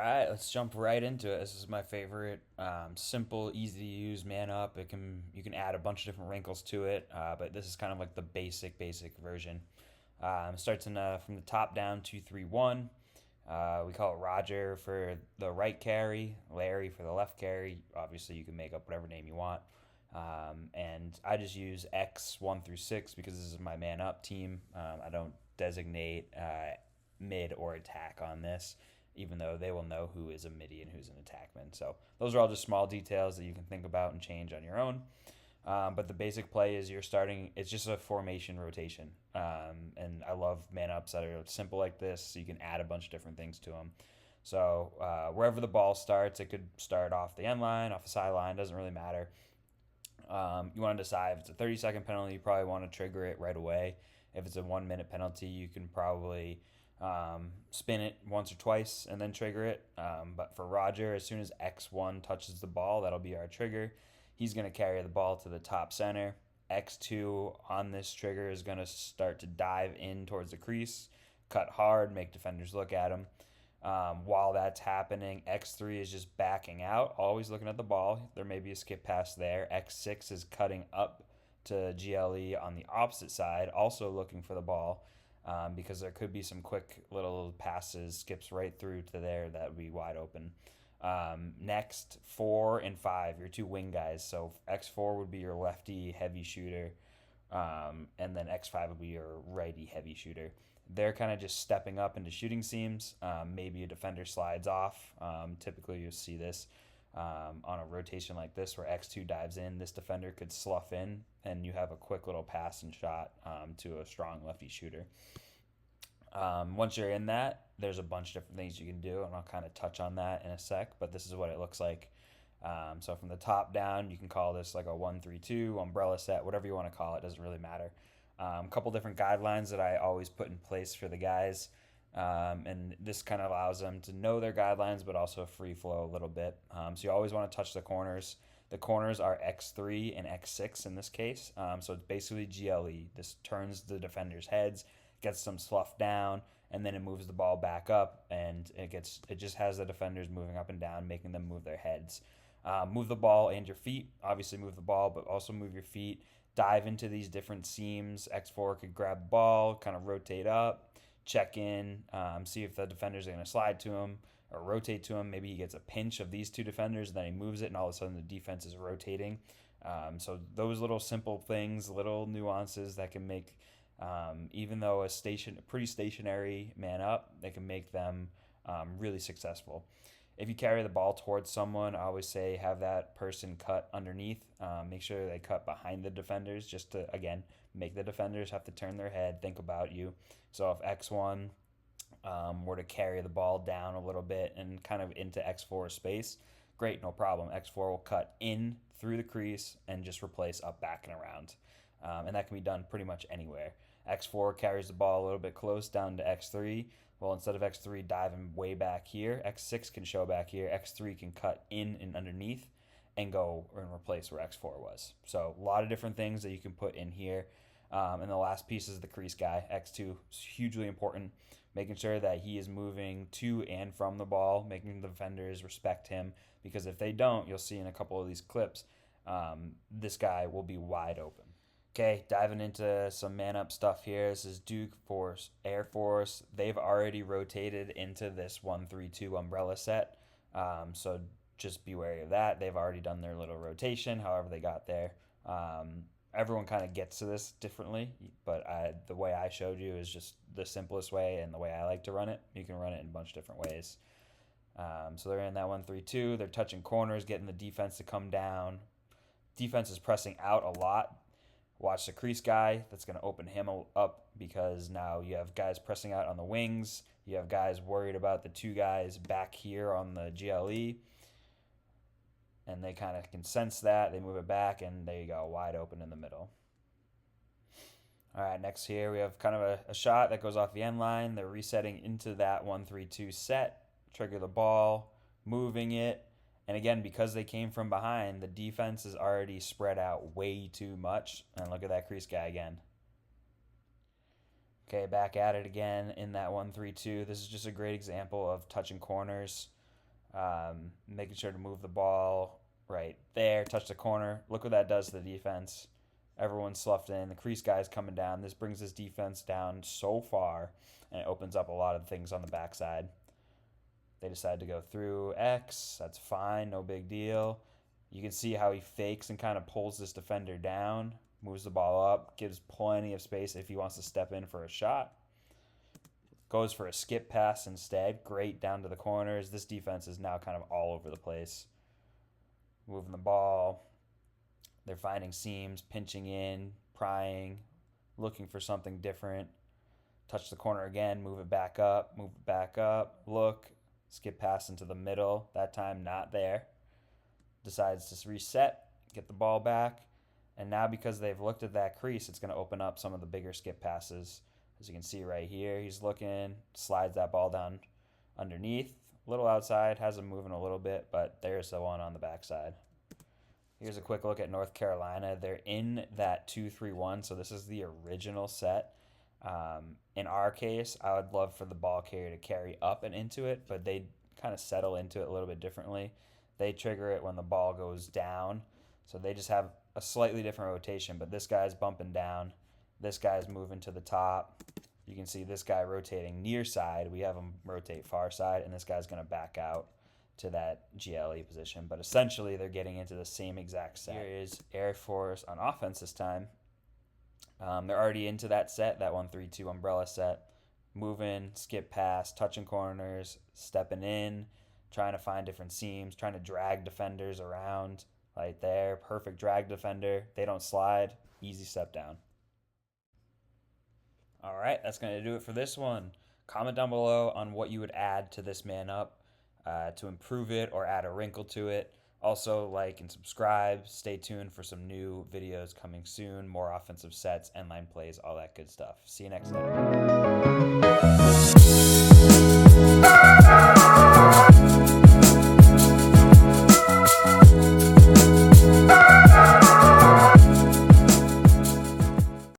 right, let's jump right into it. This is my favorite. Simple, easy to use man up. You can add a bunch of different wrinkles to it, but this is kind of like the basic version. Starts in from the top down 2-3-1. We call it Roger for the right carry, Larry for the left carry. Obviously, you can make up whatever name you want. And I just use X 1 through 6 because this is my man up team. I don't designate mid or attack on this, even though they will know who is a midi and who's an attackman. So those are all just small details that you can think about and change on your own. But the basic play is you're starting, it's just a formation rotation. And I love man ups that are simple like this, so you can add a bunch of different things to them. So wherever the ball starts, it could start off the end line, off the sideline, doesn't really matter. You want to decide if it's a 30-second penalty, you probably want to trigger it right away. If it's a 1 minute penalty, you can probably spin it once or twice and then trigger it. But for Roger, as soon as X1 touches the ball, that'll be our trigger. He's going to carry the ball to the top center. X2 on this trigger is going to start to dive in towards the crease, cut hard, make defenders look at him. While that's happening, X3 is just backing out, always looking at the ball. There may be a skip pass there. X6 is cutting up to GLE on the opposite side, also looking for the ball, because there could be some quick little passes, skips right through to there that would be wide open. Next, 4 and 5, your two wing guys. So X4 would be your lefty heavy shooter, and then X5 would be your righty heavy shooter. They're kind of just stepping up into shooting seams. Maybe a defender slides off. Typically, you'll see this on a rotation like this where X2 dives in. This defender could slough in, and you have a quick little pass and shot to a strong lefty shooter. Once you're in that, there's a bunch of different things you can do, and I'll kind of touch on that in a sec, but this is what it looks like. So from the top down, you can call this like a 1-3-2, umbrella set, whatever you want to call it, doesn't really matter. A couple different guidelines that I always put in place for the guys. And this kind of allows them to know their guidelines, but also free flow a little bit. So you always want to touch the corners. The corners are X3 and X6 in this case. So it's basically GLE. This turns the defenders' heads, gets them sloughed down, and then it moves the ball back up, and it just has the defenders moving up and down, making them move their heads. Move the ball and your feet. Obviously, move the ball, but also move your feet. Dive into these different seams. X4 could grab the ball, kind of rotate up, check in, see if the defenders are going to slide to him or rotate to him. Maybe he gets a pinch of these two defenders, and then he moves it, and all of a sudden the defense is rotating. So those little simple things, little nuances that can make, even though a pretty stationary man up, they can make them really successful. If you carry the ball towards someone, I always say have that person cut underneath. Make sure they cut behind the defenders, just to, again, make the defenders have to turn their head, think about you. So if X1 were to carry the ball down a little bit and kind of into X4 space, great, no problem. X4 will cut in through the crease and just replace up, back, and around. And that can be done pretty much anywhere. X4 carries the ball a little bit close down to X3. Well, instead of X3 diving way back here, X6 can show back here. X3 can cut in and underneath and go and replace where X4 was. So a lot of different things that you can put in here. And the last piece is the crease guy. X2 is hugely important, making sure that he is moving to and from the ball, making the defenders respect him, because if they don't, you'll see in a couple of these clips, this guy will be wide open. Okay, diving into some man up stuff here. This is Duke Force, Air Force. They've already rotated into this 1-3-2 umbrella set. So just be wary of that. They've already done their little rotation, however they got there. Everyone kind of gets to this differently, but the way I showed you is just the simplest way and the way I like to run it. You can run it in a bunch of different ways. So they're in that 1-3-2. They're touching corners, getting the defense to come down. Defense is pressing out a lot. Watch the crease guy. That's going to open him up because now you have guys pressing out on the wings. You have guys worried about the two guys back here on the GLE. And they kind of can sense that. They move it back, and there you go, wide open in the middle. All right, next here we have kind of a shot that goes off the end line. They're resetting into that 1-3-2 set. Trigger the ball, moving it. And again, because they came from behind, the defense is already spread out way too much. And look at that crease guy again. Okay, back at it again in that 1-3-2. This is just a great example of touching corners. Making sure to move the ball right there, touch the corner. Look what that does to the defense. Everyone's sloughed in. The crease guy's coming down. This brings this defense down so far, and it opens up a lot of things on the backside. They decide to go through X. That's fine, no big deal. You can see how he fakes and kind of pulls this defender down, moves the ball up, gives plenty of space if he wants to step in for a shot. Goes for a skip pass instead. Great down to the corners. This defense is now kind of all over the place. Moving the ball. They're finding seams, pinching in, prying, looking for something different. Touch the corner again, move it back up, look, skip pass into the middle. That time not there. Decides to reset, get the ball back. And now because they've looked at that crease, it's going to open up some of the bigger skip passes. As you can see right here, he's looking, slides that ball down underneath, a little outside, has him moving a little bit, but there's the one on the backside. Here's a quick look at North Carolina. They're in that 2-3-1, so this is the original set. In our case, I would love for the ball carrier to carry up and into it, but they kind of settle into it a little bit differently. They trigger it when the ball goes down, so they just have a slightly different rotation, but this guy's bumping down. This guy's moving to the top. You can see this guy rotating near side. We have him rotate far side, and this guy's going to back out to that GLE position. But essentially, they're getting into the same exact set. Here is Air Force on offense this time. They're already into that set, that 1-3-2 umbrella set. Moving, skip pass, touching corners, stepping in, trying to find different seams, trying to drag defenders around right there. Perfect drag defender. They don't slide. Easy step down. All right, that's going to do it for this one. Comment down below on what you would add to this man up to improve it or add a wrinkle to it. Also, like and subscribe. Stay tuned for some new videos coming soon, more offensive sets, end line plays, all that good stuff. See you next time.